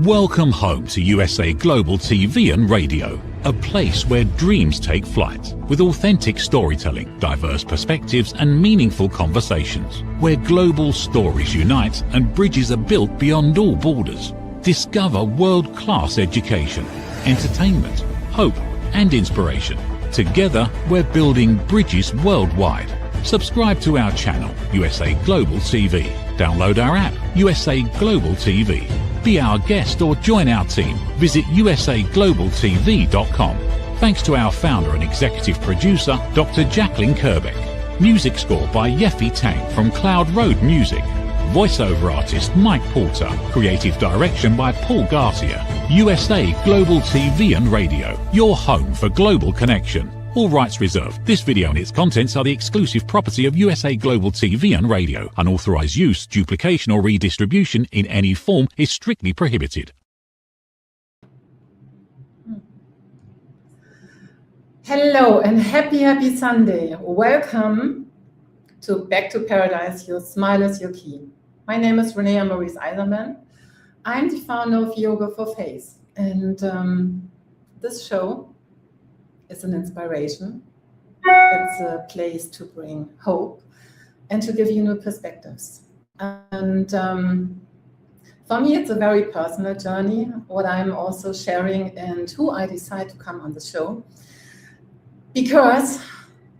Welcome home to USA Global TV and Radio, a place where dreams take flight, with authentic storytelling, diverse perspectives and meaningful conversations, where global stories unite and bridges are built beyond all borders. Discover world-class education, entertainment, hope and inspiration. Together, we're building bridges worldwide. Subscribe to our channel, USA Global TV. Download our app, USA Global TV. Be our guest or join our team. Visit usaglobaltv.com. Thanks to our founder and executive producer, Dr. Jacqueline Kerbeck. Music score by Yeffy Tang from Cloud Road Music. Voiceover artist Mike Porter. Creative direction by Paul Garcia. USA Global TV and Radio, your home for global connection. All rights reserved. This video and its contents are the exclusive property of USA Global TV and Radio. Unauthorized use, duplication or redistribution in any form is strictly prohibited. Hello and happy Sunday. Welcome to Back to Paradise, Your Smile is Your Key. My name is Renée Isermann. I'm the founder of Yoga for Face, and this show is an inspiration. It's a place to bring hope and to give you new perspectives. And for me, it's a very personal journey, what I'm also sharing and who I decide to come on the show. Because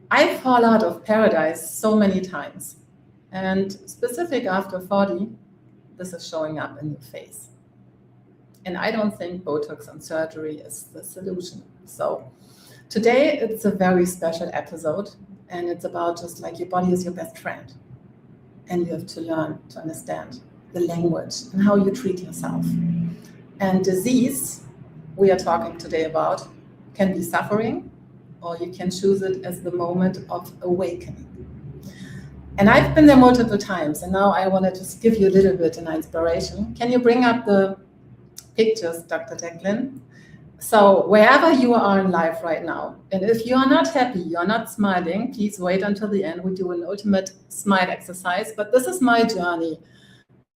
I fall out of paradise so many times. And specific after 40, this is showing up in your face. And I don't think Botox and surgery is the solution. So today, it's a very special episode, and it's about just like your body is your best friend. And you have to learn to understand the language and how you treat yourself. And disease, we are talking today about, can be suffering, or you can choose it as the moment of awakening. And I've been there multiple times, and now I want to just give you a little bit of an inspiration. Can you bring up the pictures, Dr. Jacqueline? So wherever you are in life right now, and if you are not happy, you're not smiling, please wait until the end. We do an ultimate smile exercise, but this is my journey.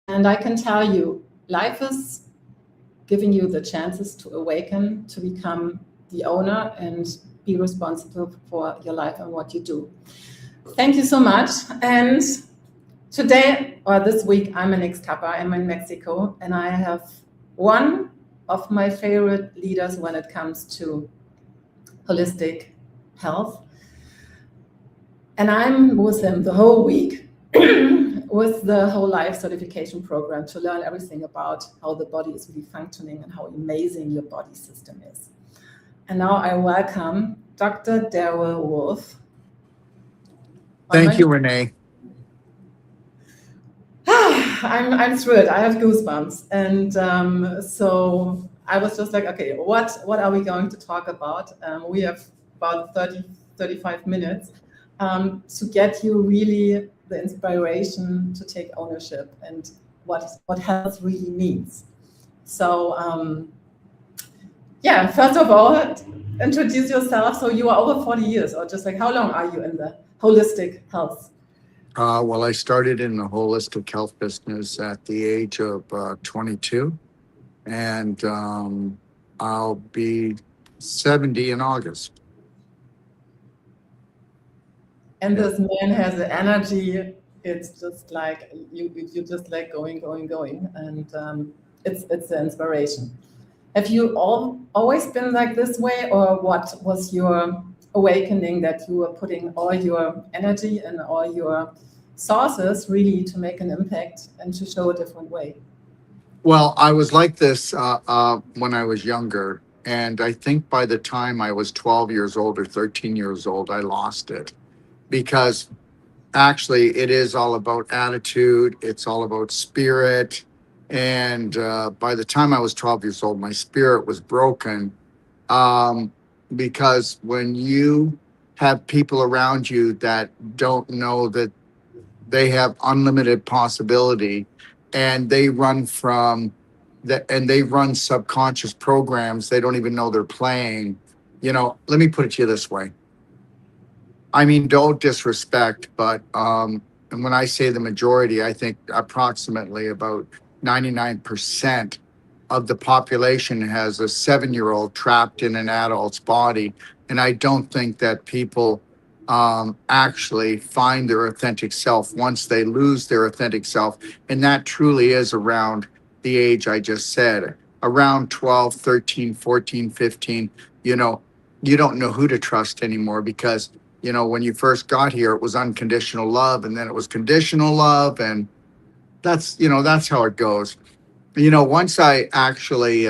And I can tell you, life is giving you the chances to awaken, to become the owner and be responsible for your life and what you do. Thank you so much. And today, or this week, I'm in Ixtapa, I'm in Mexico, and I have one of my favorite leaders when it comes to holistic health. And I'm with him the whole week with the whole life certification program to learn everything about how the body is really functioning and how amazing your body system is. And now I welcome Dr. Darrell Wolfe. Thank you, Renee. I'm thrilled. I have goosebumps. And so I was just like, okay, what are we going to talk about? We have about 35 minutes to get you really the inspiration to take ownership and what health really means. So yeah, first of all, introduce yourself. So you are over 40 years, or just like how long are you in the holistic health? Well, I started in the holistic health business at the age of 22, and I'll be 70 in August. And this man has the energy. It's just like you just like going, and it's the inspiration. Have you always been like this way, or what was your awakening that you were putting all your energy and all your sources really to make an impact and to show a different way? Well, I was like this when I was younger, and I think by the time I was 12 years old or 13 years old, I lost it. Because actually it is all about attitude, it's all about spirit, and by the time I was 12 years old, my spirit was broken. Because when you have people around you that don't know that they have unlimited possibility, and they run from that, and they run subconscious programs they don't even know they're playing. You know, let me put it to you this way. I mean, don't disrespect, but and when I say the majority, I think approximately about 99% of the population has a 7-year-old trapped in an adult's body. And I don't think that people actually find their authentic self once they lose their authentic self. And that truly is around the age I just said, around 12, 13, 14, 15. You know, you don't know who to trust anymore because, you know, when you first got here, it was unconditional love, and then it was conditional love. And that's, you know, that's how it goes. You know, once I actually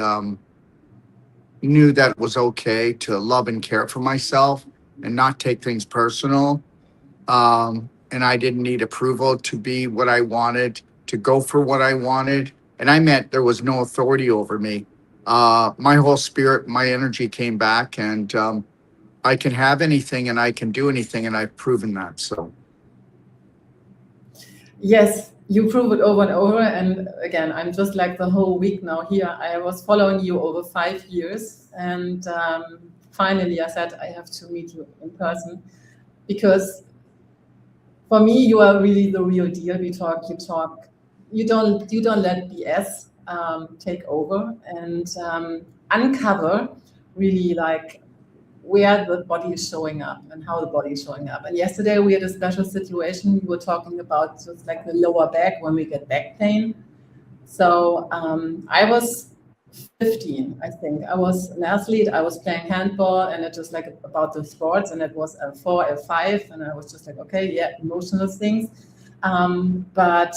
knew that it was okay to love and care for myself and not take things personal, and I didn't need approval to be what I wanted, to go for what I wanted. And I meant there was no authority over me. My whole spirit, my energy came back, and I can have anything and I can do anything, and I've proven that. So Yes, you prove it over and over. And again, I'm just like the whole week now here. I was following you over 5 years. And finally, I said, I have to meet you in person because for me, you are really the real deal. We talk, you talk. You don't let BS take over and uncover really like where the body is showing up and how the body is showing up. And yesterday we had a special situation. We were talking about just like the lower back when we get back pain. So I was 15, I think. I was an athlete. I was playing handball, and it was like about the sports, and it was a 4, a 5, and I was just like, okay, yeah, emotional things. But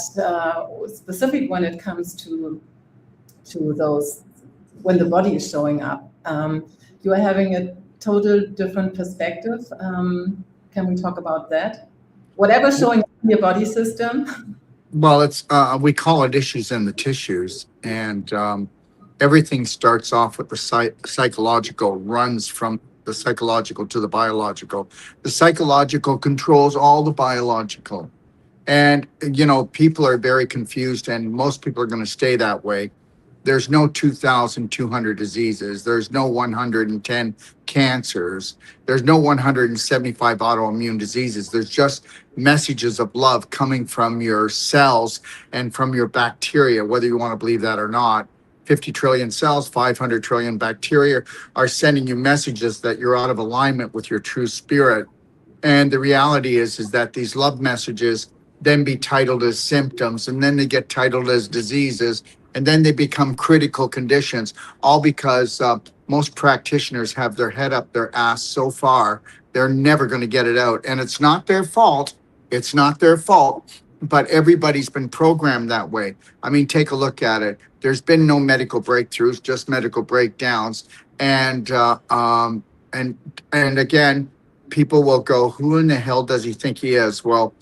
specific when it comes to those, when the body is showing up, you are having a total different perspective. Can we talk about that? Whatever's showing up in your body system. well, it's we call it issues in the tissues, and everything starts off with the psychological, runs from the psychological to the biological. The psychological controls all the biological. And, you know, people are very confused, and most people are going to stay that way. There's no 2,200 diseases. There's no 110 cancers. There's no 175 autoimmune diseases. There's just messages of love coming from your cells and from your bacteria, whether you want to believe that or not. 50 trillion cells, 500 trillion bacteria are sending you messages that you're out of alignment with your true spirit. And the reality is that these love messages then be titled as symptoms, and then they get titled as diseases, and then they become critical conditions, all because most practitioners have their head up their ass so far, they're never going to get it out. And it's not their fault. It's not their fault, but everybody's been programmed that way. I mean, take a look at it. There's been no medical breakthroughs, just medical breakdowns. And again, people will go, who in the hell does he think he is? Well,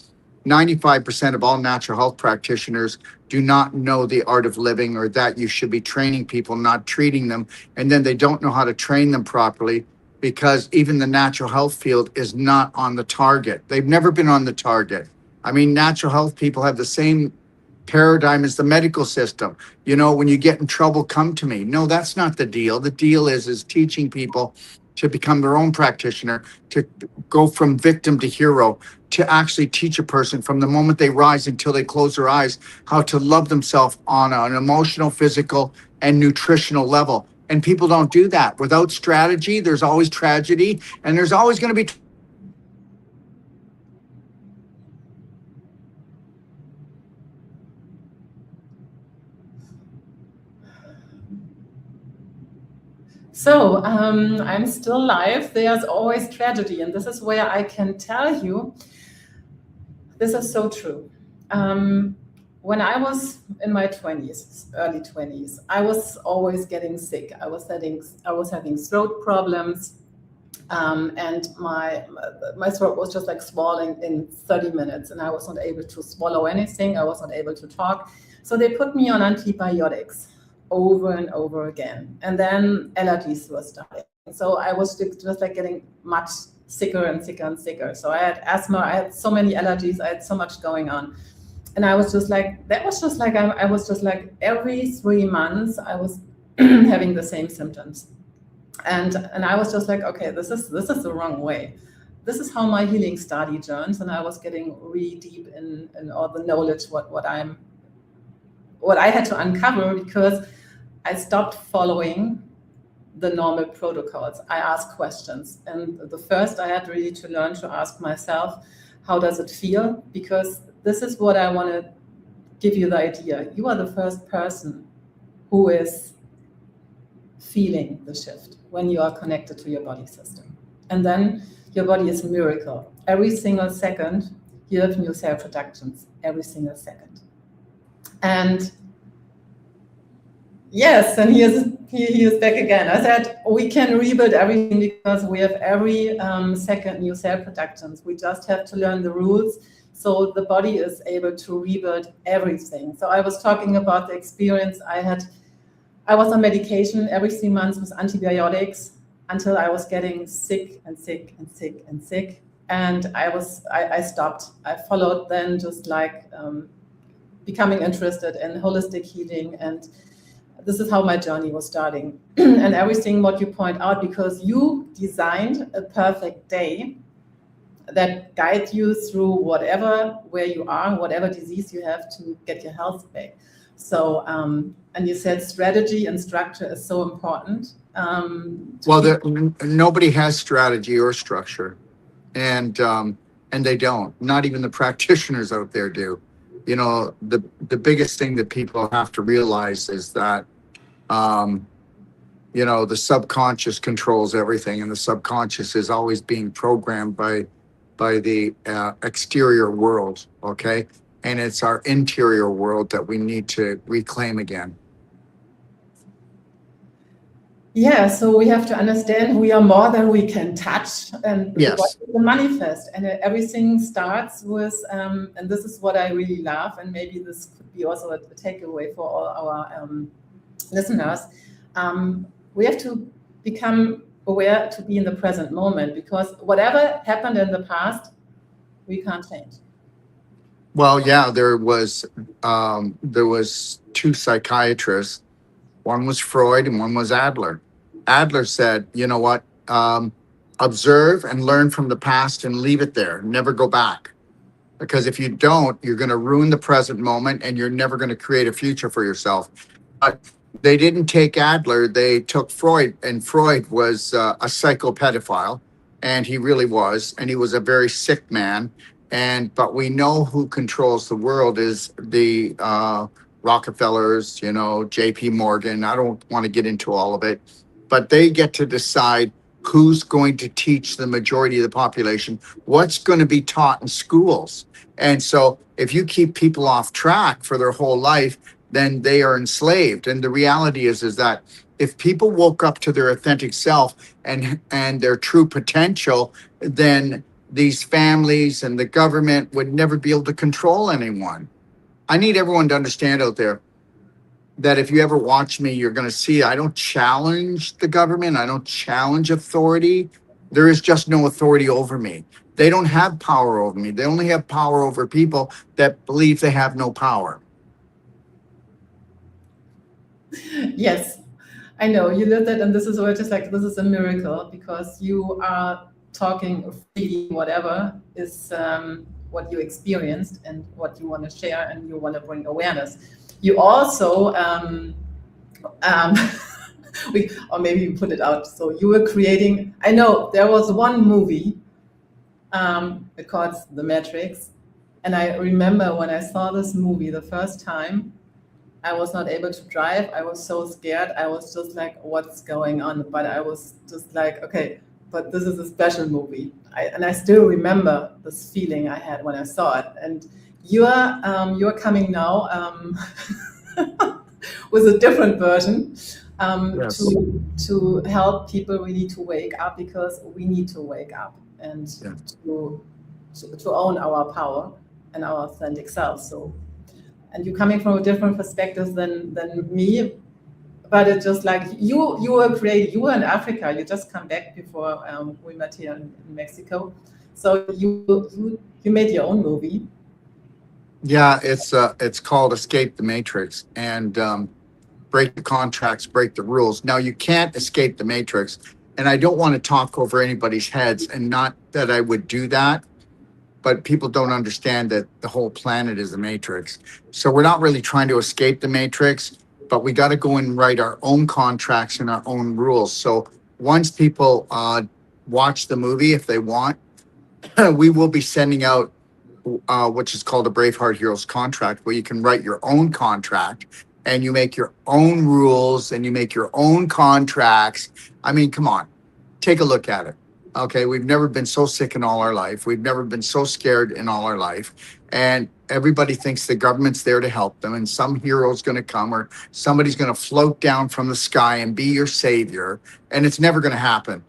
95% of all natural health practitioners do not know the art of living, or that you should be training people, not treating them. And then they don't know how to train them properly because even the natural health field is not on the target. They've never been on the target. I mean, natural health people have the same paradigm as the medical system. You know, when you get in trouble, come to me. No, that's not the deal. The deal is teaching people to become their own practitioner, to go from victim to hero, to actually teach a person from the moment they rise until they close their eyes, how to love themselves on an emotional, physical, and nutritional level. And people don't do that. Without strategy, there's always tragedy, and there's always going to be So I'm still live. There's always tragedy. And this is where I can tell you, this is so true. When I was in my 20s, early 20s, I was always getting sick. I was having throat problems. And my throat was just like swelling in 30 minutes, and I was not able to swallow anything. I was not able to talk. So they put me on antibiotics over and over again. And then allergies were starting. So I was just like getting much sicker and sicker and sicker. So I had asthma, I had so many allergies, I had so much going on. And I was just like, I was just like every 3 months I was having the same symptoms. And I was just like, okay, this is the wrong way. This is how my healing study journeys. And I was getting really deep in all the knowledge, what I had to uncover, because I stopped following the normal protocols. I asked questions. And the first I had really to learn to ask myself, how does it feel? Because this is what I want to give you the idea. You are the first person who is feeling the shift when you are connected to your body system. And then your body is a miracle. Every single second, you have new cell productions, every single second. And yes, and he is back again. I said, we can rebuild everything because we have every second new cell productions. We just have to learn the rules so the body is able to rebuild everything. So I was talking about the experience I had. I was on medication every 3 months with antibiotics until I was getting sick and sick and sick and sick. And I stopped. I followed then just like becoming interested in holistic healing, and this is how my journey was starting. And everything what you point out, because you designed a perfect day that guides you through where you are, whatever disease you have, to get your health back. So, and you said strategy and structure is so important. Well, nobody has strategy or structure, and they don't. Not even the practitioners out there do. You know, the biggest thing that people have to realize is that, you know, the subconscious controls everything, and the subconscious is always being programmed by the exterior world, okay? And it's our interior world that we need to reclaim again. Yeah, so we have to understand we are more than we can touch, and Yes. the manifest, and everything starts with, and this is what I really love, and maybe this could be also a takeaway for all our listeners. We have to become aware to be in the present moment, because whatever happened in the past, we can't change. Well, yeah, there was 2 psychiatrists. One was Freud and one was Adler. Adler said, you know what, observe and learn from the past and leave it there. Never go back. Because if you don't, you're going to ruin the present moment and you're never going to create a future for yourself. But they didn't take Adler, they took Freud, and Freud was a psychopedophile, and he really was, and he was a very sick man. But we know who controls the world is the Rockefellers, you know, J.P. Morgan. I don't want to get into all of it, but they get to decide who's going to teach the majority of the population, what's going to be taught in schools. And so if you keep people off track for their whole life, then they are enslaved. And the reality is that if people woke up to their authentic self and their true potential, then these families and the government would never be able to control anyone. I need everyone to understand out there that if you ever watch me, you're going to see I don't challenge the government. I don't challenge authority. There is just no authority over me. They don't have power over me. They only have power over people that believe they have no power. Yes, I know you lived it, and this is where just like this is a miracle, because you are talking freely, whatever is what you experienced and what you want to share, and you want to bring awareness. You also, or maybe you put it out. So you were creating. I know there was one movie, it called The Matrix, and I remember when I saw this movie the first time, I was not able to drive. I was so scared. I was just like, what's going on? But I was just like, okay, but this is a special movie. And I still remember this feeling I had when I saw it. And you're coming now with a different version Yes. to help people really to wake up, because we need to wake up and to own our power and our authentic self. So, and you're coming from a different perspective than me, but it's just like you were created. You were in Africa. You just come back before we met here in Mexico. So you made your own movie. Yeah, it's called Escape the Matrix, and break the contracts, break the rules. Now, you can't escape the Matrix, and I don't want to talk over anybody's heads, and not that I would do that, but people don't understand that the whole planet is a Matrix. So we're not really trying to escape the Matrix, but we got to go and write our own contracts and our own rules. So once people watch the movie, if they want, we will be sending out which is called a Braveheart Heroes contract, where you can write your own contract and you make your own rules and you make your own contracts. I mean, come on, take a look at it. Okay, we've never been so sick in all our life. We've never been so scared in all our life. And everybody thinks the government's there to help them and some hero's going to come or somebody's going to float down from the sky and be your savior. And it's never going to happen.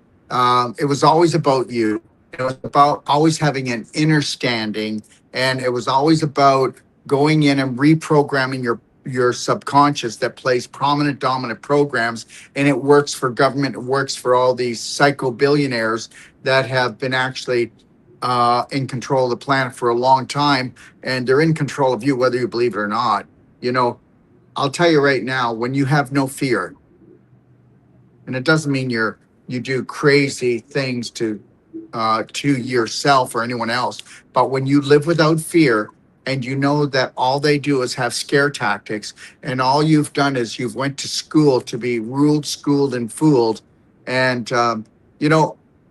It was always about you. It was about always having an inner standing, and it was always about going in and reprogramming your subconscious that plays prominent, dominant programs, and it works for government. It works for all these psycho billionaires that have been actually in control of the planet for a long time, and they're in control of you, whether you believe it or not. You know, I'll tell you right now, when you have no fear, and it doesn't mean you do crazy things to yourself or anyone else. But when you live without fear and you know that all they do is have scare tactics and all you've done is you've went to school to be ruled, schooled, and fooled. And,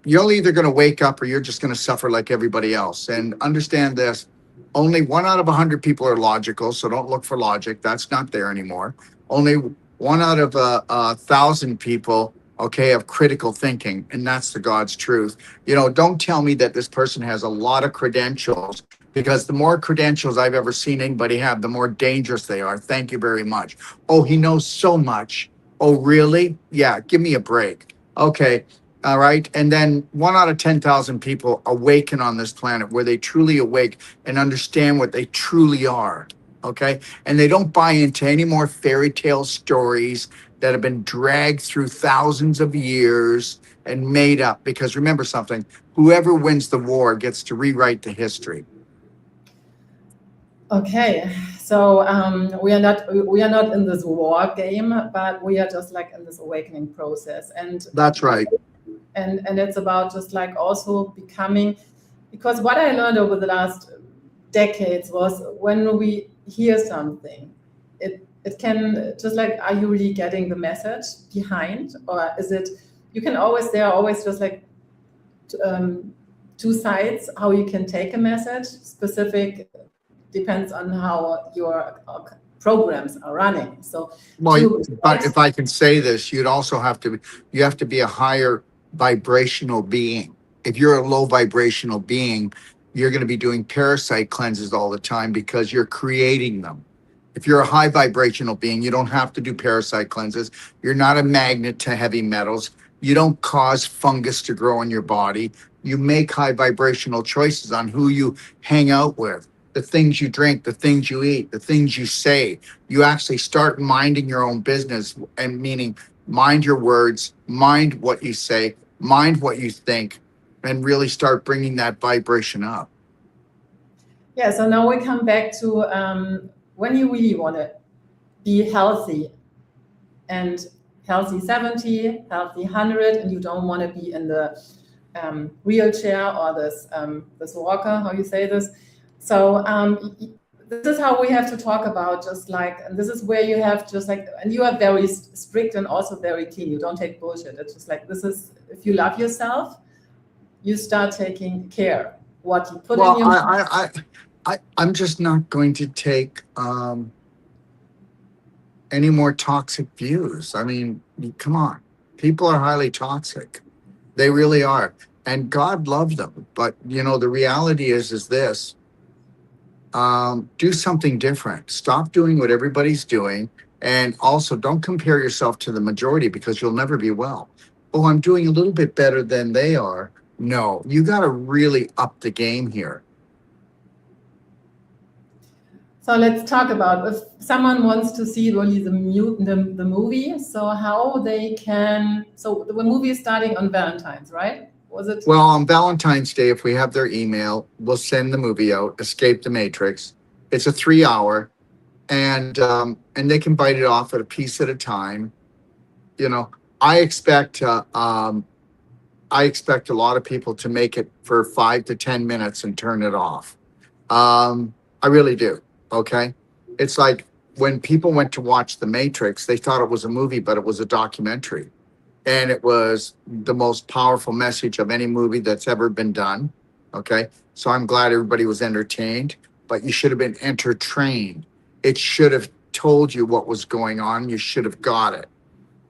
you're either going to wake up or you're just going to suffer like everybody else. And understand this, only 1 out of 100 people are logical. So don't look for logic. That's not there anymore. Only 1 out of 1,000 people of critical thinking, and that's the God's truth. Don't tell me that this person has a lot of credentials, because the more credentials I've ever seen anybody have, the more dangerous they are. Thank you very much. Oh, he knows so much. Oh, really? Yeah, give me a break. Okay, all right. And then 1 out of 10,000 people awaken on this planet, where they truly awake and understand what they truly are. Okay, and they don't buy into any more fairy tale stories that have been dragged through thousands of years and made up. Because remember something, whoever wins the war gets to rewrite the history. Okay, so we are not in this war game, but we are just like in this awakening process. And that's right. And it's about just like also becoming, because what I learned over the last decades was, when we hear something, it can just like, are you really getting the message behind, or is it, there are always just like two sides how you can take a message. Specific depends on how your programs are running. So but if I can say this, you have to be a higher vibrational being. If you're a low vibrational being, you're going to be doing parasite cleanses all the time, because you're creating them. If you're a high vibrational being, you don't have to do parasite cleanses. You're not a magnet to heavy metals. You don't cause fungus to grow in your body. You make high vibrational choices on who you hang out with, the things you drink, the things you eat, the things you say. You actually start minding your own business, and meaning mind your words, mind what you say, mind what you think, and really start bringing that vibration up. Yeah, so now we come back to when you really want to be healthy, and healthy 70, healthy 100, and you don't want to be in the wheelchair or this walker, how you say this. So this is how we have to talk about, just like, and this is where you have just like, and you are very strict and also very clean. You don't take bullshit. It's just like, this is, if you love yourself, you start taking care what you put in your. I'm just not going to take any more toxic views. I mean, come on. People are highly toxic. They really are. And God loves them. But, the reality is this. Do something different. Stop doing what everybody's doing. And also, don't compare yourself to the majority, because you'll never be well. Oh, I'm doing a little bit better than they are. No, you got to really up the game here. So let's talk about, if someone wants to see really the movie, so how they can, so the movie is starting on Valentine's, right? Was it? Well, on Valentine's Day, if we have their email, we'll send the movie out, Escape the Matrix. It's a 3-hour, and they can bite it off at a piece at a time. I expect a lot of people to make it for 5 to 10 minutes and turn it off. I really do. Okay. It's like when people went to watch The Matrix, they thought it was a movie, but it was a documentary. And it was the most powerful message of any movie that's ever been done. Okay. So I'm glad everybody was entertained, but you should have been entertained. It should have told you what was going on. You should have got it.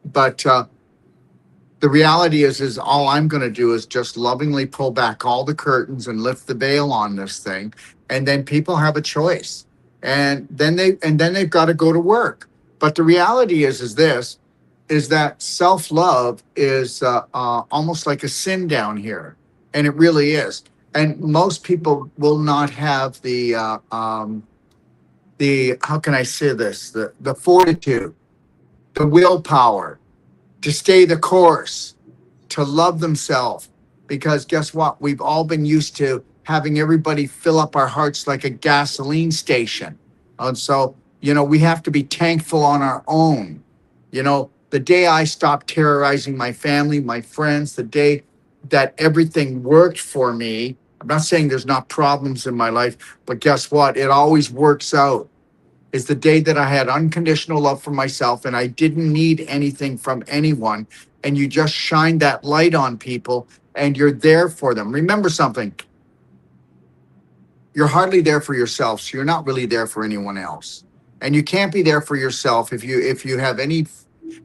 But the reality is all I'm going to do is just lovingly pull back all the curtains and lift the veil on this thing. And then people have a choice. And then they've got to go to work. But the reality is that self-love is almost like a sin down here. And it really is. And most people will not have the how can I say this, the fortitude, the willpower to stay the course, to love themselves. Because guess what? We've all been used to having everybody fill up our hearts like a gasoline station. And so, we have to be thankful on our own. The day I stopped terrorizing my family, my friends, the day that everything worked for me, I'm not saying there's not problems in my life, but guess what? It always works out. Is the day that I had unconditional love for myself and I didn't need anything from anyone. And you just shine that light on people and you're there for them. Remember something. You're hardly there for yourself, so you're not really there for anyone else. And you can't be there for yourself if you have any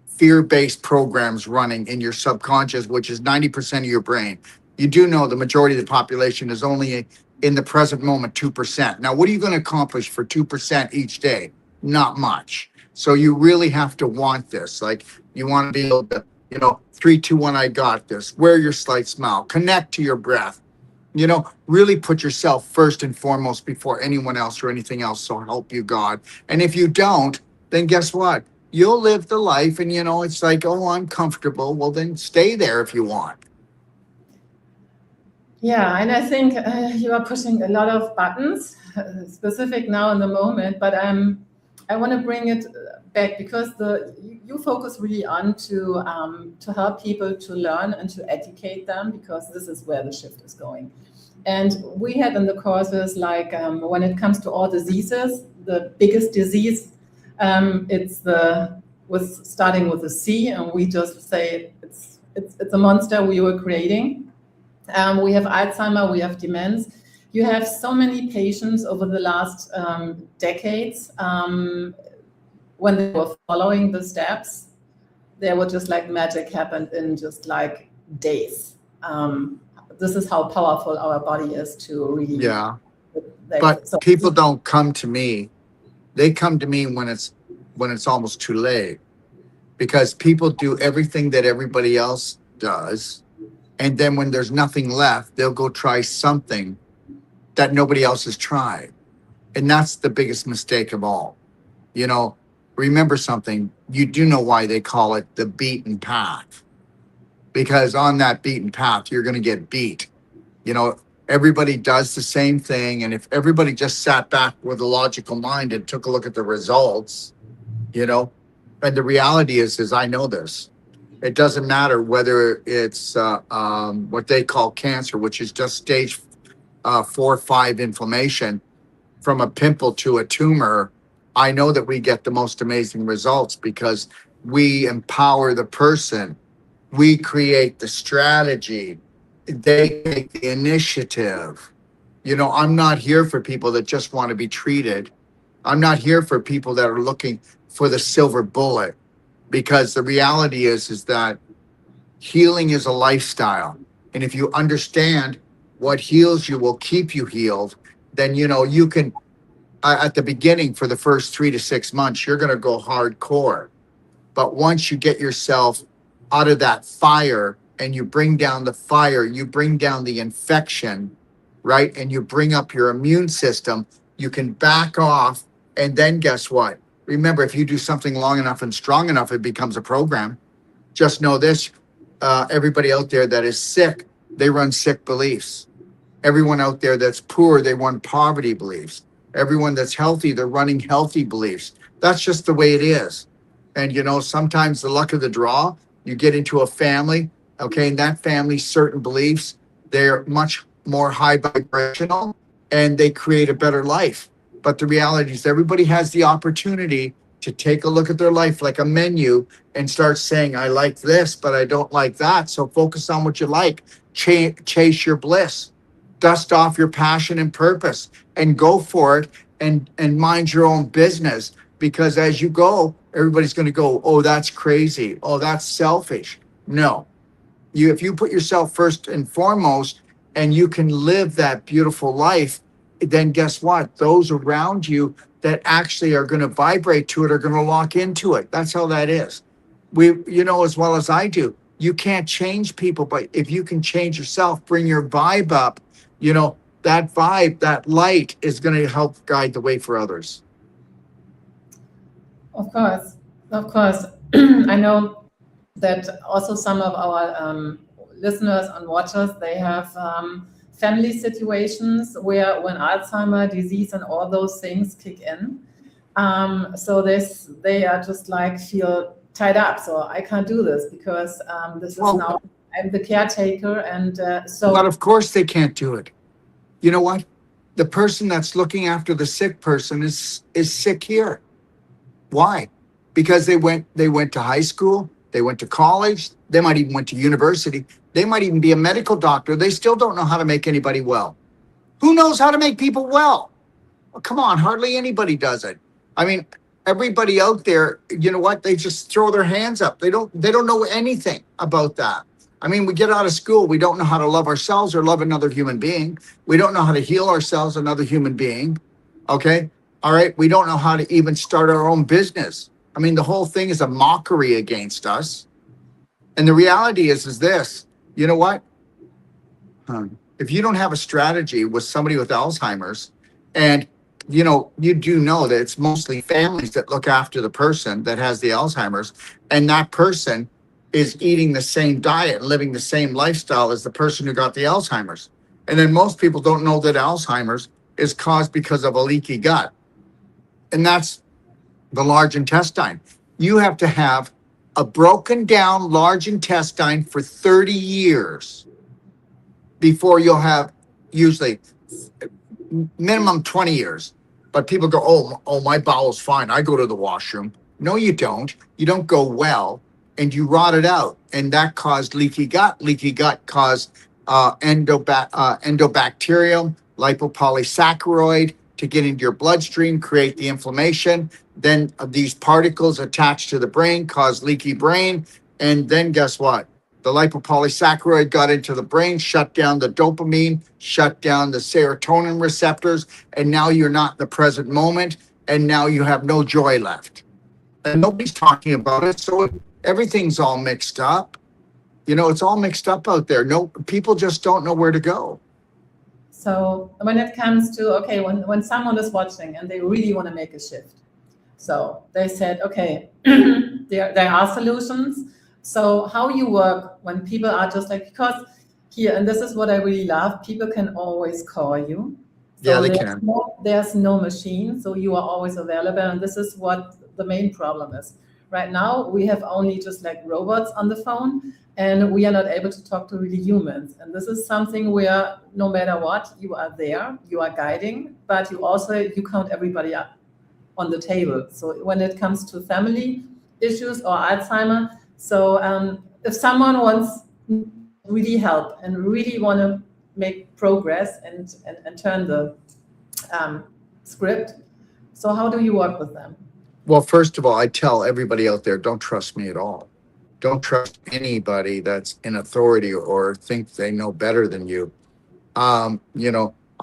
fear-based programs running in your subconscious, which is 90% of your brain. You do know the majority of the population is only in the present moment 2%. Now, what are you going to accomplish for 2% each day? Not much. So you really have to want this. Like, you want to be able to, 3, 2, 1, I got this. Wear your slight smile. Connect to your breath. Really put yourself first and foremost before anyone else or anything else. So help you God. And if you don't, then guess what? You'll live the life and, it's like, oh, I'm comfortable. Well, then stay there if you want. Yeah, and I think you are pushing a lot of buttons, specific now in the moment, but I want to bring it back because you focus really on to help people to learn and to educate them, because this is where the shift is going. And we had in the courses, like when it comes to all diseases, the biggest disease, it's starting with a C, and we just say it's a monster we were creating. We have Alzheimer, we have demence. You have so many patients over the last decades. When they were following the steps, they were just like magic happened in just like days. This is how powerful our body is to really. Yeah. But people don't come to me. They come to me when it's almost too late, because people do everything that everybody else does. And then when there's nothing left, they'll go try something that nobody else has tried. And that's the biggest mistake of all. Remember something. You do know why they call it the beaten path. Because on that beaten path, you're going to get beat. Everybody does the same thing. And if everybody just sat back with a logical mind and took a look at the results, and the reality is I know this. It doesn't matter whether it's what they call cancer, which is just stage 4 or 5 inflammation, from a pimple to a tumor. I know that we get the most amazing results because we empower the person. We create the strategy. They take the initiative. I'm not here for people that just want to be treated. I'm not here for people that are looking for the silver bullet. Because the reality is that healing is a lifestyle. And if you understand what heals you will keep you healed, then, you can, at the beginning for the first 3 to 6 months, you're going to go hardcore. But once you get yourself out of that fire and you bring down the fire, you bring down the infection, right? And you bring up your immune system, you can back off. And then guess what? Remember, if you do something long enough and strong enough, it becomes a program. Just know this, everybody out there that is sick, they run sick beliefs. Everyone out there that's poor, they run poverty beliefs. Everyone that's healthy, they're running healthy beliefs. That's just the way it is. And, sometimes the luck of the draw, you get into a family, okay, and that family's certain beliefs, they're much more high vibrational and they create a better life. But the reality is everybody has the opportunity to take a look at their life like a menu and start saying, I like this, but I don't like that. So focus on what you like. Chase your bliss. Dust off your passion and purpose and go for it and mind your own business. Because as you go, everybody's going to go, oh, that's crazy. Oh, that's selfish. No. If you put yourself first and foremost and you can live that beautiful life, then guess what? Those around you that actually are going to vibrate to it are going to lock into it. That's how that is. You know as well as I do, you can't change people, but if you can change yourself, bring your vibe up, that vibe, that light is going to help guide the way for others. Of course. I know that also some of our listeners and watchers, they have family situations where when Alzheimer disease and all those things kick in, so they are just like feel tied up. So I can't do this because this is now I'm the caretaker, and so. But of course they can't do it. You know what? The person that's looking after the sick person is sick here. Why? Because they went to high school, they went to college, they might even went to university, they might even be a medical doctor. They still don't know how to make anybody well. Who knows how to make people well? Well, come on, hardly anybody does it. I mean, everybody out there, you know what? They just throw their hands up. They don't know anything about that. I mean, we get out of school, we don't know how to love ourselves or love another human being. We don't know how to heal ourselves, another human being. Okay? All right? We don't know how to even start our own business. I mean, the whole thing is a mockery against us. And the reality is this, you know what? If you don't have a strategy with somebody with Alzheimer's, and you do know that it's mostly families that look after the person that has the Alzheimer's, and that person is eating the same diet and living the same lifestyle as the person who got the Alzheimer's. And then most people don't know that Alzheimer's is caused because of a leaky gut. And that's the large intestine. You have to have a broken down large intestine for 30 years before you'll have, usually minimum 20 years. But people go, oh, my bowel's fine. I go to the washroom. No, you don't. You don't go well, and you rot it out. And that caused leaky gut. Leaky gut caused endobacterium, lipopolysaccharide to get into your bloodstream, create the inflammation. Then these particles attach to the brain, cause leaky brain. And then guess what? The lipopolysaccharide got into the brain, shut down the dopamine, shut down the serotonin receptors, and now you're not in the present moment, and now you have no joy left. And nobody's talking about it, so everything's all mixed up. It's all mixed up out there. No, people just don't know where to go. So when it comes to, when someone is watching and they really want to make a shift, so they said, there are solutions. So how you work when people are just like, because here, and this is what I really love, people can always call you. So yeah, they can. There's no machine, so you are always available. And this is what the main problem is. Right now, we have only just like robots on the phone, and we are not able to talk to really humans. And this is something where no matter what, you are there, you are guiding, but you count everybody up on the table. So when it comes to family issues or Alzheimer, so if someone wants really help and really want to make progress and turn the script, so how do you work with them? Well, first of all, I tell everybody out there, don't trust me at all. Don't trust anybody that's in authority or think they know better than you. I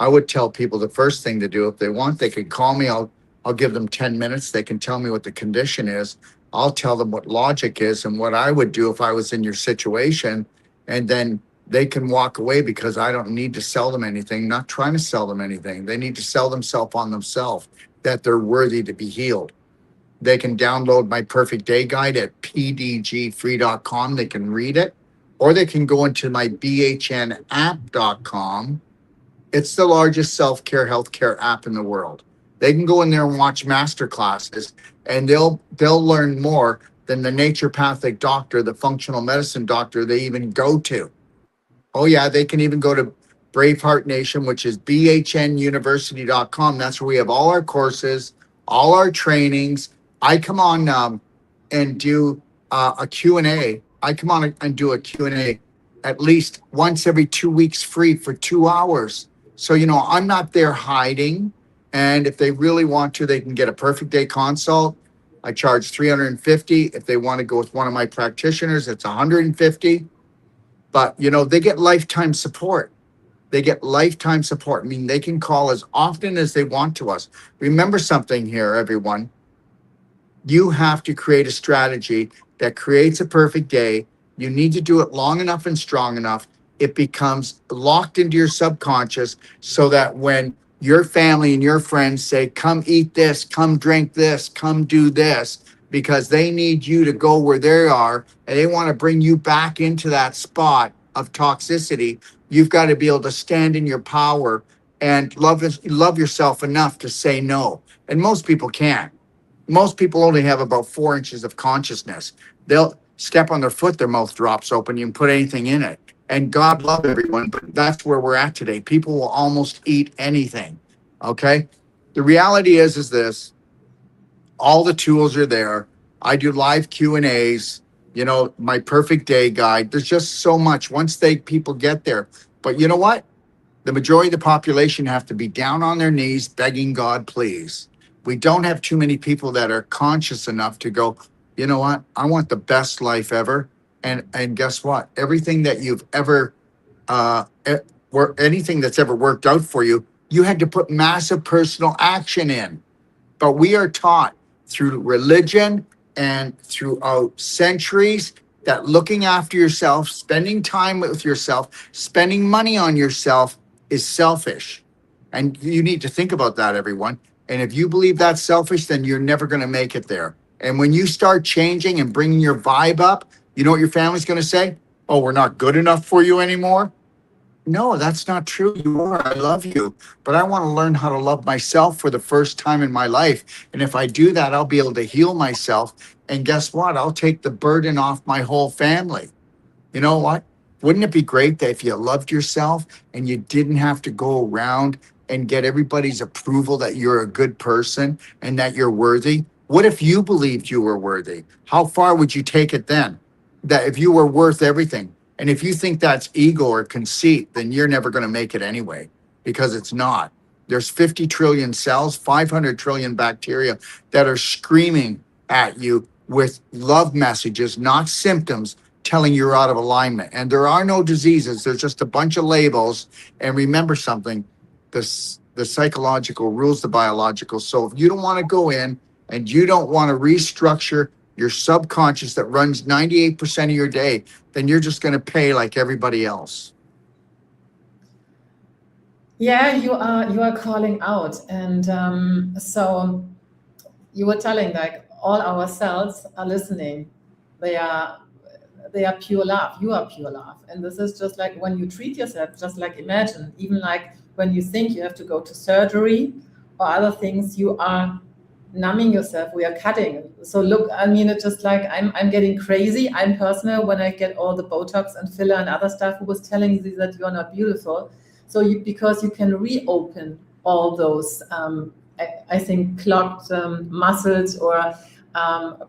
would tell people the first thing to do, if they want, they can call me. I'll give them 10 minutes. They can tell me what the condition is. I'll tell them what logic is and what I would do if I was in your situation. And then they can walk away because I don't need to sell them anything, not trying to sell them anything. They need to sell themselves on themselves, that they're worthy to be healed. They can download my perfect day guide at pdgfree.com. They can read it, or they can go into my bhnapp.com. It's the largest self-care healthcare app in the world. They can go in there and watch master classes, and they'll learn more than the naturopathic doctor, the functional medicine doctor they even go to. Oh yeah, they can even go to Braveheart Nation, which is bhnuniversity.com. That's where we have all our courses, all our trainings. I come on and do a Q&A. I come on and do a Q&A at least once every 2 weeks free for 2 hours. So, I'm not there hiding. And if they really want to, they can get a perfect day consult. I charge $350. If they want to go with one of my practitioners, it's $150. But, they get lifetime support. They get lifetime support. I mean, they can call as often as they want to us. Remember something here, everyone. You have to create a strategy that creates a perfect day. You need to do it long enough and strong enough. It becomes locked into your subconscious so that when your family and your friends say, come eat this, come drink this, come do this, because they need you to go where they are and they want to bring you back into that spot of toxicity, you've got to be able to stand in your power and love yourself enough to say no. And most people can't. Most people only have about 4 inches of consciousness. They'll step on their foot, their mouth drops open. You can put anything in it. And God love everyone, but that's where we're at today. People will almost eat anything. Okay? The reality is this. All the tools are there. I do live Q&As, my perfect day guide. There's just so much once people get there. But you know what? The majority of the population have to be down on their knees begging God, please. We don't have too many people that are conscious enough to go, you know what? I want the best life ever. And guess what? Everything that you've ever, anything that's ever worked out for you, you had to put massive personal action in. But we are taught through religion and throughout centuries that looking after yourself, spending time with yourself, spending money on yourself is selfish. And you need to think about that, everyone. And if you believe that's selfish, then you're never going to make it there. And when you start changing and bringing your vibe up, you know what your family's going to say? Oh, we're not good enough for you anymore. No, that's not true. You are. I love you. But I want to learn how to love myself for the first time in my life. And if I do that, I'll be able to heal myself. And guess what? I'll take the burden off my whole family. You know what? Wouldn't it be great that if you loved yourself and you didn't have to go around and get everybody's approval that you're a good person and that you're worthy? What if you believed you were worthy? How far would you take it then? That if you were worth everything. And if you think that's ego or conceit, then you're never going to make it anyway, because it's not. There's 50 trillion cells, 500 trillion bacteria that are screaming at you with love messages, not symptoms, telling you're out of alignment. And there are no diseases. There's just a bunch of labels. And remember something, the psychological rules the biological. So if you don't want to go in and you don't want to restructure your subconscious that runs 98% of your day, then you're just going to pay like everybody else. Yeah, you are calling out. And so you were telling like all our cells are listening. They are pure love. You are pure love. And this is just like when you treat yourself, just like imagine, even like when you think you have to go to surgery or other things, you are numbing yourself. We are cutting. So look, I mean, it's just like I'm getting crazy. I'm personal when I get all the Botox and filler and other stuff. Who was telling you that you're not beautiful? So because you can reopen all those, I think, clogged muscles or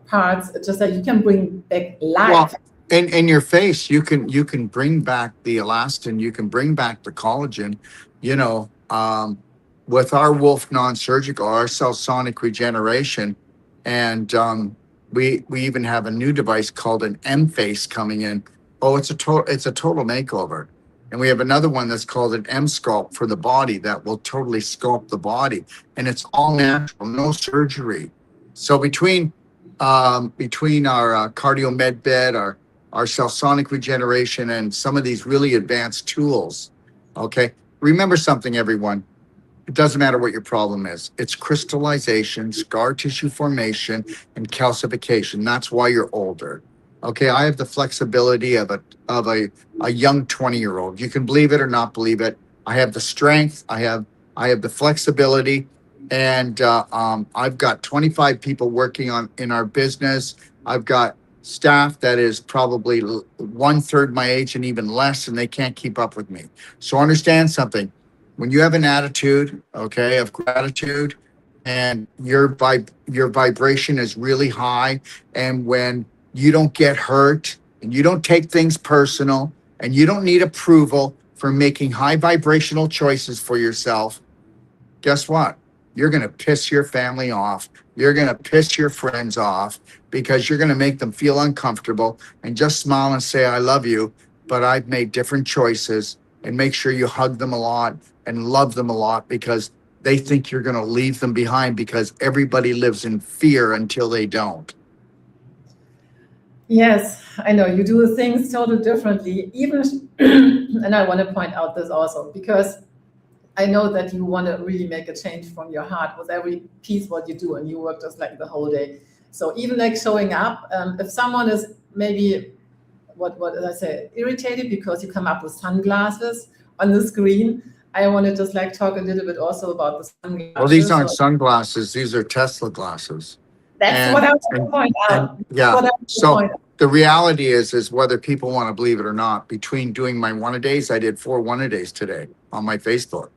parts, just that you can bring back life. Well, in your face, you can bring back the elastin, you can bring back the collagen, with our Wolfe non-surgical, our cell sonic regeneration. And we even have a new device called an M-Face coming in. Oh, it's a total makeover. And we have another one that's called an M-Sculpt for the body that will totally sculpt the body. And it's all natural, no surgery. So between our cardio med bed, our cell sonic regeneration, and some of these really advanced tools, okay? Remember something, everyone. It doesn't matter what your problem is. It's crystallization, scar tissue formation, and calcification. That's why you're older. Okay, I have the flexibility of a young 20-year-old. You can believe it or not believe it. I have the strength. I have the flexibility, and I've got 25 people working in our business. I've got staff that is probably 1/3 my age and even less, and they can't keep up with me. So understand something. When you have an attitude, okay, of gratitude, and your vibration is really high, and when you don't get hurt and you don't take things personal and you don't need approval for making high vibrational choices for yourself, guess what? You're going to piss your family off. You're going to piss your friends off because you're going to make them feel uncomfortable, and just smile and say, I love you, but I've made different choices, and make sure you hug them a lot and love them a lot because they think you're going to leave them behind, because everybody lives in fear until they don't. Yes, I know you do things totally differently, even, and I want to point out this also, because I know that you want to really make a change from your heart with every piece what you do, and you work just like the whole day. So even like showing up, if someone is maybe, what did I say, irritated because you come up with sunglasses on the screen, I want to just like talk a little bit also about the sunglasses. Well, these aren't sunglasses. These are Tesla glasses. That's what I want to point out. Yeah. So the reality is whether people want to believe it or not, between doing my one-a-days, I did 4 one-a-days today on my Facebook.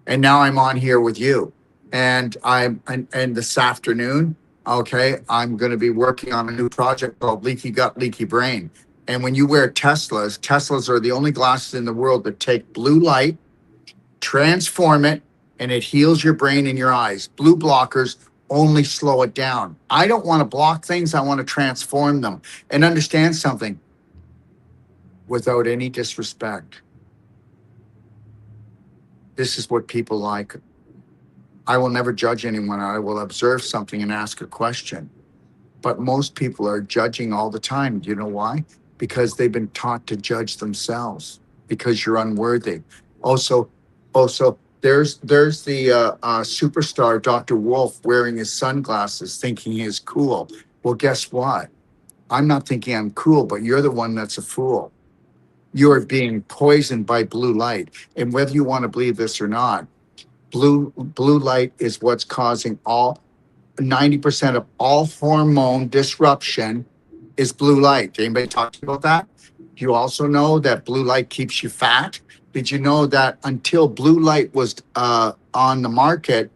And now I'm on here with you. And and this afternoon, okay, I'm going to be working on a new project called Leaky Gut, Leaky Brain. And when you wear Teslas are the only glasses in the world that take blue light, transform it, and it heals your brain and your eyes. Blue blockers only slow it down. I don't want to block things. I want to transform them. And understand something, without any disrespect, this is what people like. I will never judge anyone. I will observe something and ask a question. But most people are judging all the time. Do you know why? Because they've been taught to judge themselves because you're unworthy. Also, there's the superstar Dr. Wolfe wearing his sunglasses thinking he's cool. Well, guess what? I'm not thinking I'm cool, but you're the one that's a fool. You're being poisoned by blue light. And whether you want to believe this or not, blue light is what's causing 90% of all hormone disruption is blue light. Did anybody talk to you about that? You also know that blue light keeps you fat. Did you know that until blue light was on the market,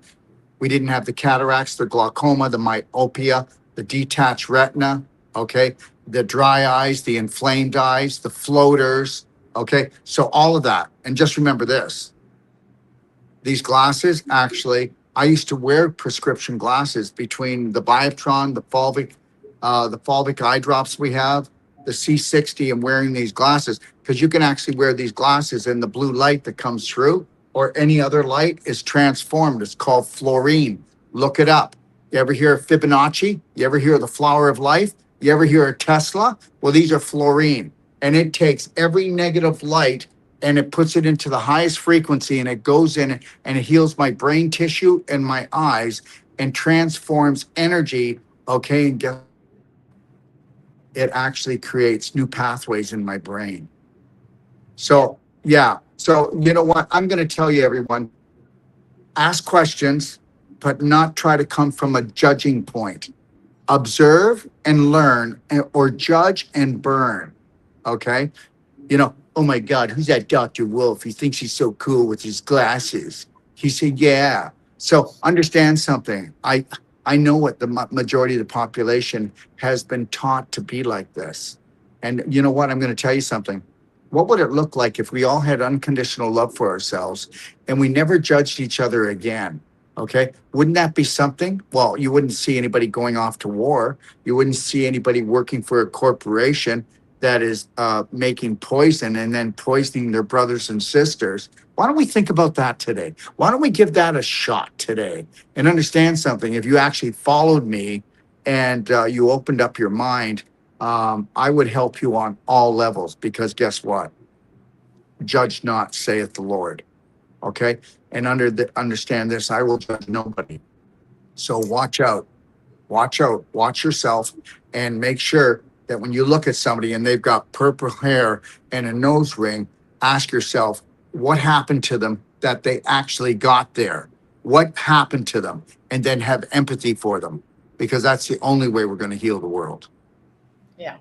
we didn't have the cataracts, the glaucoma, the myopia, the detached retina, okay, the dry eyes, the inflamed eyes, the floaters, okay? So all of that. And just remember this. These glasses, actually, I used to wear prescription glasses between the Bioptron, the fulvic eye drops we have, the C60, and wearing these glasses, because you can actually wear these glasses and the blue light that comes through or any other light is transformed. It's called fluorine. Look it up. You ever hear of Fibonacci? You ever hear of the flower of life? You ever hear of Tesla? Well, these are fluorine, and it takes every negative light and it puts it into the highest frequency, and it goes in and it heals my brain tissue and my eyes and transforms energy, okay? And it actually creates new pathways in my brain. So, yeah. So, you know what? I'm going to tell you, everyone, ask questions, but not try to come from a judging point. Observe and learn, or judge and burn, okay? You know, oh my God, who's that Dr. Wolfe? He thinks he's so cool with his glasses. He said, yeah. So understand something. I know what the majority of the population has been taught to be like this. And you know what? I'm going to tell you something. What would it look like if we all had unconditional love for ourselves and we never judged each other again? Okay. Wouldn't that be something? Well, you wouldn't see anybody going off to war. You wouldn't see anybody working for a corporation that is making poison and then poisoning their brothers and sisters. Why don't we think about that today? Why don't we give that a shot today and understand something? If you actually followed me and you opened up your mind, I would help you on all levels, because guess what? Judge not, saith the Lord. Okay? And understand this, I will judge nobody. So watch out, watch yourself, and make sure that when you look at somebody and they've got purple hair and a nose ring, ask yourself, what happened to them that they actually got there? What happened to them? And then have empathy for them, because that's the only way we're going to heal the world. Yeah.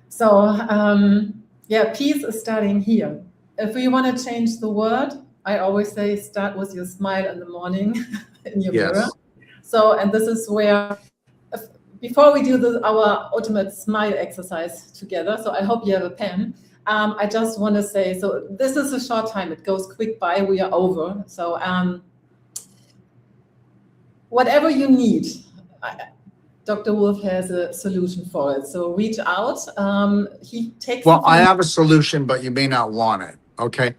So, peace is starting here. If we want to change the world, I always say start with your smile in the morning in your mirror. So, and this is where, before we do our ultimate smile exercise together, so I hope you have a pen. I just want to say, so this is a short time. It goes quick by. We are over. So whatever you need, Dr. Wolfe has a solution for it. So reach out. He takes. Well, I have a solution, but you may not want it. Okay.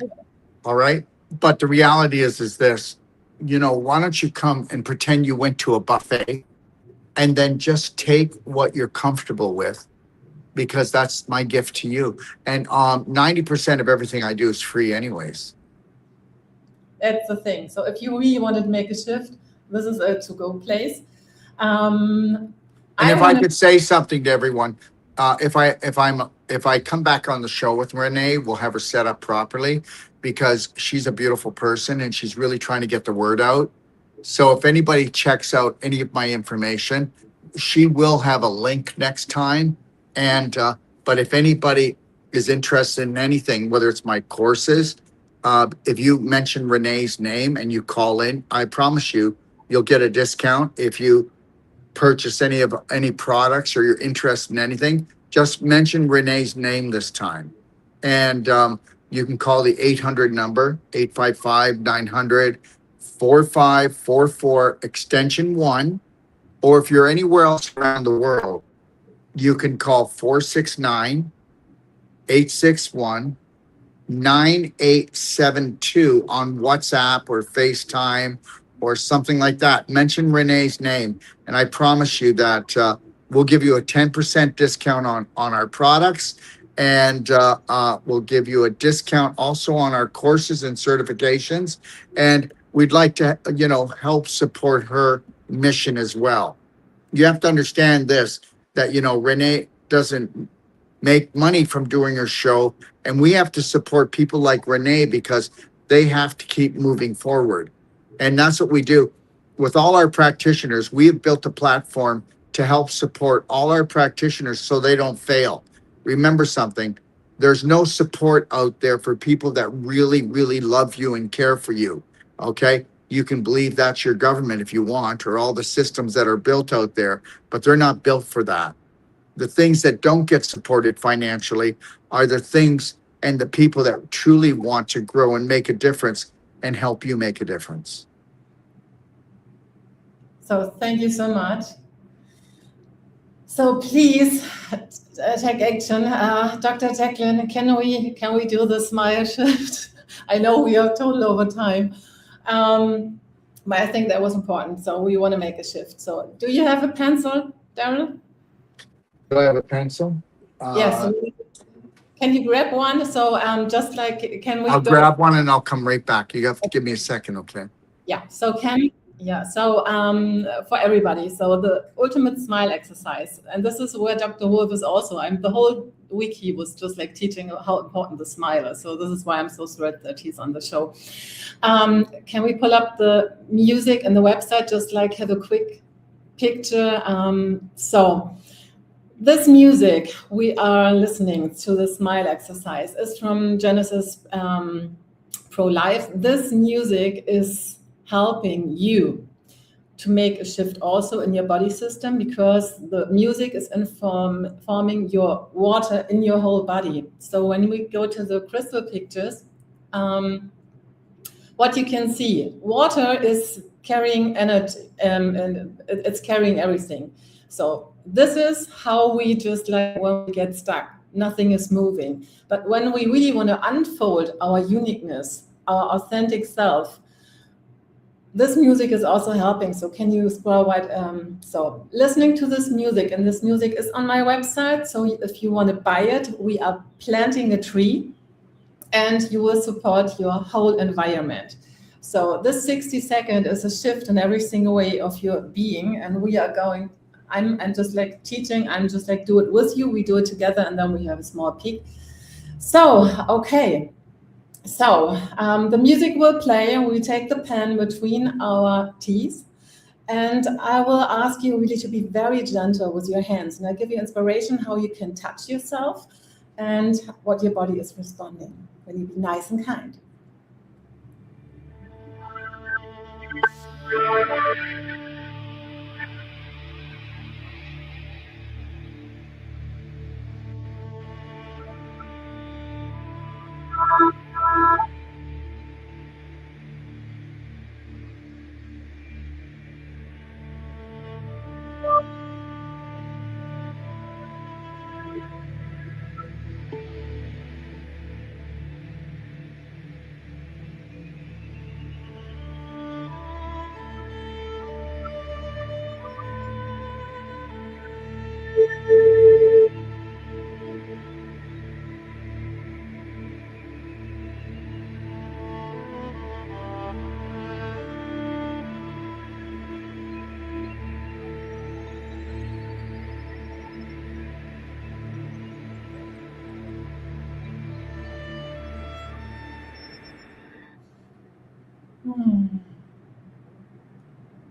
All right. But the reality is this, why don't you come and pretend you went to a buffet and then just take what you're comfortable with, because that's my gift to you. And 90% of everything I do is free anyways. That's the thing. So if you really wanted to make a shift, this is a to-go place. And if I could say something to everyone, if I come back on the show with Renee, we'll have her set up properly, because she's a beautiful person and she's really trying to get the word out. So if anybody checks out any of my information, she will have a link next time. And but if anybody is interested in anything, whether it's my courses, if you mention Renee's name and you call in, I promise you'll get a discount. If you purchase any products or you're interested in anything, just mention Renee's name this time. And you can call the 800 number, 855-900-4544, extension 1. Or if you're anywhere else around the world, you can call 469-861-9872 on WhatsApp or FaceTime or something like that. Mention Renee's name, and I promise you that we'll give you a 10% discount on our products, and we'll give you a discount also on our courses and certifications. And we'd like to, help support her mission as well. You have to understand this, that, Renee doesn't make money from doing her show, and we have to support people like Renee because they have to keep moving forward. And that's what we do. With all our practitioners, we have built a platform to help support all our practitioners so they don't fail. Remember something, there's no support out there for people that really, really love you and care for you, okay? You can believe that's your government if you want, or all the systems that are built out there, but they're not built for that. The things that don't get supported financially are the things and the people that truly want to grow and make a difference and help you make a difference. So thank you so much. So please take action. Dr. Jacqueline, can we do the smile shift? I know we are total over time, but I think that was important. So we want to make a shift. So do you have a pencil, Darrell? Do I have a pencil? Yes. Can you grab one? So just like, can we? I'll grab one and I'll come right back. You have to give me a second, okay? Yeah. So for everybody, so the ultimate smile exercise, and this is where Dr. Wolfe is also. The whole week he was just like teaching how important the smile is. So this is why I'm so thrilled that he's on the show. Can we pull up the music and the website, just like have a quick picture? So this music we are listening to, the smile exercise, is from Genesis Pro-Life. This music is helping you to make a shift also in your body system, because the music is informing your water in your whole body. So when we go to the crystal pictures, what you can see, water is carrying energy, and it's carrying everything. So this is how we just like when we get stuck, nothing is moving. But when we really want to unfold our uniqueness, our authentic self, this music is also helping. So can you scroll right? So listening to this music, and this music is on my website. So if you want to buy it, we are planting a tree, and you will support your whole environment. So this 60 seconds is a shift in every single way of your being, and we are going. I'm just like teaching. I'm just like do it with you. We do it together, and then we have a small peek. So okay. So the music will play, and we take the pen between our teeth, And I will ask you really to be very gentle with your hands. And I'll give you inspiration how you can touch yourself and what your body is responding when you be nice and kind.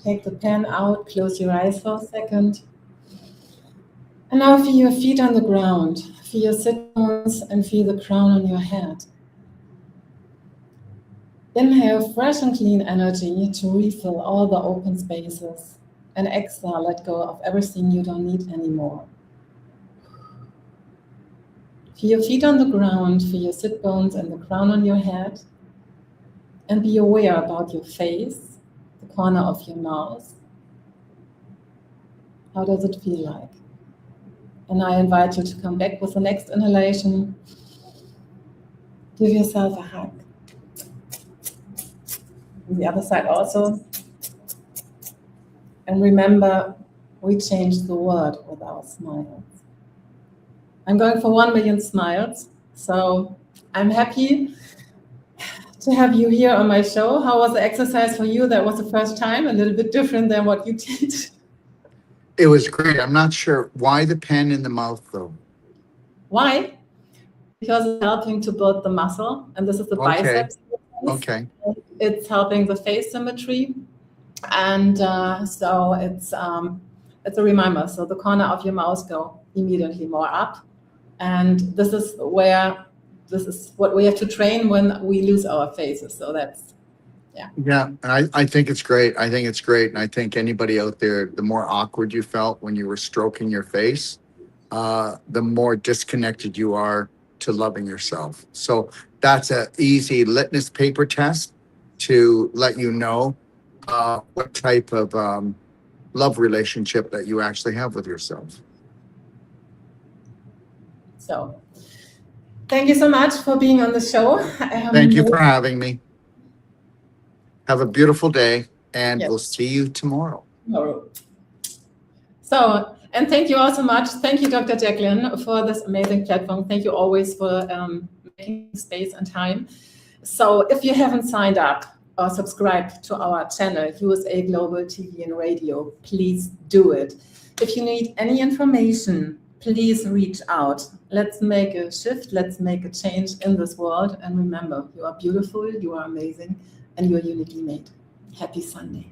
Take the pen out, close your eyes for a second. And now feel your feet on the ground. Feel your sit bones and feel the crown on your head. Inhale fresh and clean energy to refill all the open spaces. And exhale, let go of everything you don't need anymore. Feel your feet on the ground, feel your sit bones and the crown on your head. And be aware about your face, the corner of your mouth. How does it feel like? And I invite you to come back with the next inhalation. Give yourself a hug. And the other side also. And remember, we change the world with our smiles. I'm going for 1 million smiles. So I'm happy to have you here on my show. How was the exercise for you? That was the first time, a little bit different than what you did. It was great. I'm not sure why the pen in the mouth, though. Why? Because it's helping to build the muscle, and this is the biceps. Okay. It's helping the face symmetry, and so it's a reminder. So the corner of your mouth go immediately more up, and this is what we have to train when we lose our faces. So that's. Yeah, and I think it's great. I think it's great. And I think anybody out there, the more awkward you felt when you were stroking your face, the more disconnected you are to loving yourself. So that's an easy litmus paper test to let you know what type of love relationship that you actually have with yourself. So thank you so much for being on the show. Thank you for having me. Have a beautiful day, and we'll see you tomorrow. So, and thank you all so much. Thank you, Dr. Jacqueline, for this amazing platform. Thank you always for making space and time. So if you haven't signed up or subscribed to our channel, USA Global TV and Radio, please do it. If you need any information, please reach out. Let's make a shift. Let's make a change in this world. And remember, you are beautiful, you are amazing, and you're uniquely made. Happy Sunday.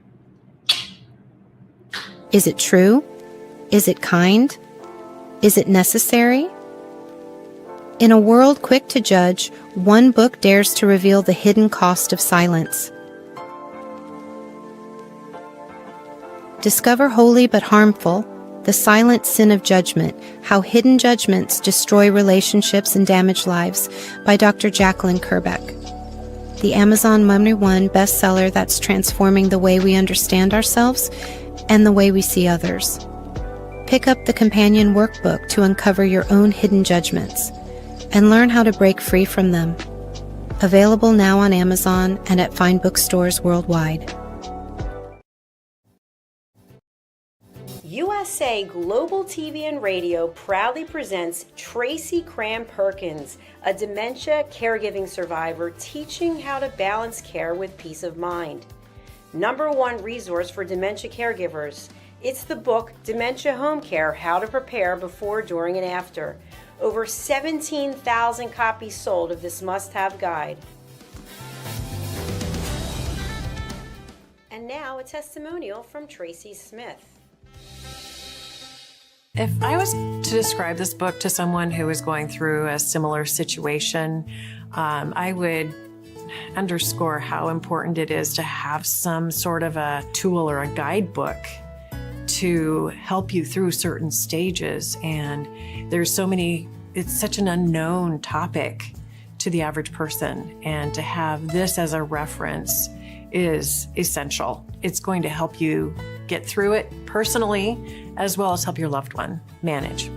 Is it true? Is it kind? Is it necessary? In a world quick to judge, one book dares to reveal the hidden cost of silence. Discover Holy but Harmful, The Silent Sin of Judgment, How Hidden Judgments Destroy Relationships and Damage Lives by Dr. Jacqueline Kerbeck. The Amazon #1 bestseller that's transforming the way we understand ourselves and the way we see others. Pick up the companion workbook to uncover your own hidden judgments and learn how to break free from them. Available now on Amazon and at fine bookstores worldwide. USA Global TV and Radio proudly presents Tracy Cram-Perkins, a dementia caregiving survivor teaching how to balance care with peace of mind. #1 resource for dementia caregivers. It's the book Dementia Home Care, How to Prepare Before, During, and After. Over 17,000 copies sold of this must-have guide. And And now a testimonial from Tracy Smith. If I was to describe this book to someone who is going through a similar situation, I would underscore how important it is to have some sort of a tool or a guidebook to help you through certain stages. And there's so many, it's such an unknown topic to the average person. And to have this as a reference is essential. It's going to help you get through it personally, as well as help your loved one manage.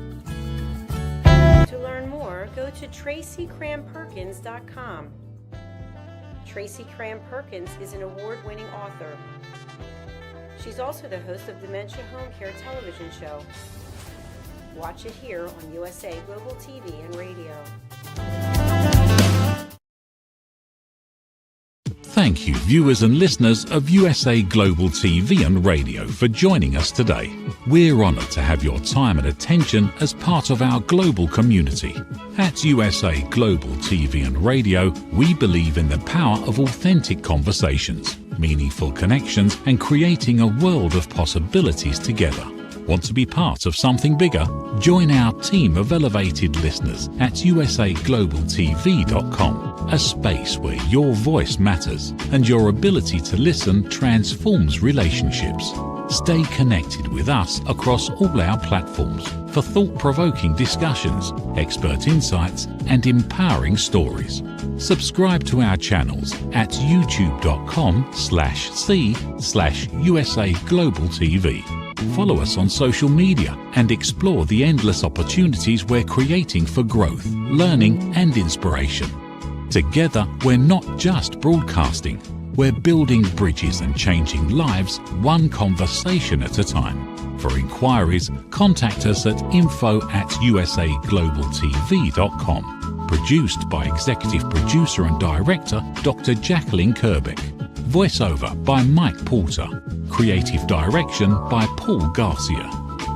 To learn more, go to TracyCranPerkins.com. Tracy Cran Perkins is an award-winning author. She's also the host of Dementia Home Care television show. Watch it here on USA Global TV and Radio. Thank you, viewers and listeners of USA Global TV and Radio, for joining us today. We're honored to have your time and attention as part of our global community. At USA Global TV and Radio, we believe in the power of authentic conversations, meaningful connections, and creating a world of possibilities together. Want to be part of something bigger? Join our team of elevated listeners at usaglobaltv.com, a space where your voice matters and your ability to listen transforms relationships. Stay connected with us across all our platforms for thought-provoking discussions, expert insights, and empowering stories. Subscribe to our channels at youtube.com/c/USA Global TV. Follow us on social media and explore the endless opportunities we're creating for growth, learning, and inspiration. Together, we're not just broadcasting, we're building bridges and changing lives one conversation at a time. For inquiries, contact us at info@usaglobaltv.com. Produced by Executive Producer and Director Dr. Jacqueline Kerbeck. Voiceover by Mike Porter. Creative direction by Paul Garcia.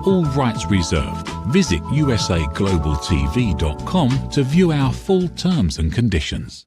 All rights reserved. Visit usaglobaltv.com to view our full terms and conditions.